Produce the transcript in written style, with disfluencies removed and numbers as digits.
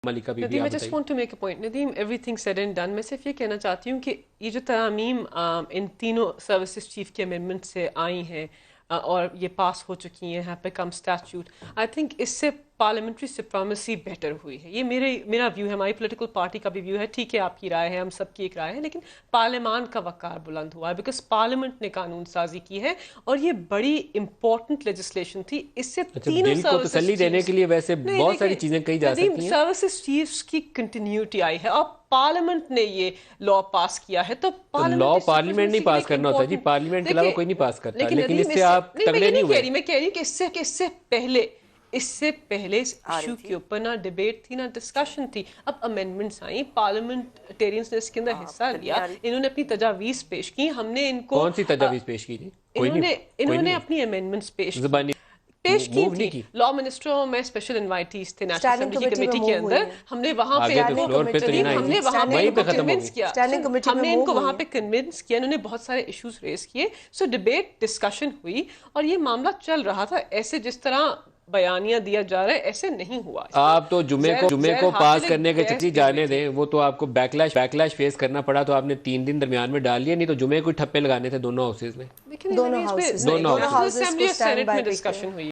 Mallika be be Nadeem, آپ I just بتائیے. want to make a point. Nadeem, everything said and done. میں صرف یہ کہنا چاہتی ہوں کہ یہ جو ترامیم ان تینوں سروسز چیف کے امینڈمنٹ سے آئی ہیں اور یہ پاس ہو چکی ہیں, have become statute, I think اس سے پارلیمنٹری سپریمیسی بیٹر ہوئی ہے. یہ میرا ویو ہے, ہماری پولیٹیکل پارٹی کا بھی ویو ہے. ٹھیک ہے, آپ کی رائے ہے, ہم سب کی ایک رائے ہے, لیکن پارلیمان کا وقار بلند ہوا ہے بیکاز پارلیمنٹ نے قانون سازی کی ہے اور یہ بڑی امپورٹنٹ لیجسلیشن تھی. اس سے اچھا, تینوں دل کو سروسز تسلی دینے کے لیے ویسے نہیں بہت ساری دیکھیں چیزیں کہی جا ندیم, سکتی ہیں. سروسز چیفز کی کنٹینیوٹی آئی ہے اور پارلیمنٹ نے یہ لا پاس کیا ہے, تو تو لا پارلیمنٹری پارلیمنٹ نہیں سپریمیسی کے لیے پاس کرنا ہوتا جی, پارلیمنٹ کے علاوہ کوئی نہیں پاس کرتا, لیکن لیکن ندیم, اس سے آپ نہیں, تگڑے نہیں ہوئے. میں کہہ رہی کہ اس سے پہلے اس ایشو کے اوپر نہ ڈیبیٹ تھی نہ ڈسکشن تھی. اب امینڈمنٹس آئیں, پارلیمنٹیرینز نے اس کے اندر حصہ لیا, انہوں نے اپنی تجاویز پیش کی, ہم نے ان کو کون سی تجاویز پیش کی تھی؟ کوئی انہوں نے نہیں اپنی امینڈمنٹس زبانی پیش کی موو نہیں تھی. کی. لا منسٹروں میں اسپیشل انوائٹیز تھے نیشنل اسٹینڈنگ اسمبلی کی کمیٹی میں کمیٹی کے موو ہوئی اندر, ہیں. ہم نے وہاں پہ آگے تو فلور پہ تو نہیں نا آئی ہم تھی, نے وہاں وہیں پہ پہ ختم ہو گئی. کنونس کیا, اسٹینڈنگ کمیٹی ہم میں نے ان موو کو ہوئی وہاں ہیں. پہ کنونس کیا, انہوں نے بہت سارے ایشوز ریز کیے. سو ڈبیٹ ڈسکشن ہوئی اور یہ معاملہ چل رہا تھا. ایسے جس طرح بیانیاں دیا جا رہا ہے ایسے نہیں ہوا. آپ تو جمعے کو پاس کرنے کے چکری جانے دیں, وہ تو آپ کو بیک لیش فیس کرنا پڑا, تو آپ نے 3 دن درمیان میں ڈال لیا, نہیں تو جمعے کو ٹھپے لگانے تھے دونوں ہاؤسز میں. دونوں ہاؤسز نیشنل ہاؤسز کو اسمبلی اور اسٹینڈ سینٹ میں بائی پہ کیا. ڈسکشن ہوئی.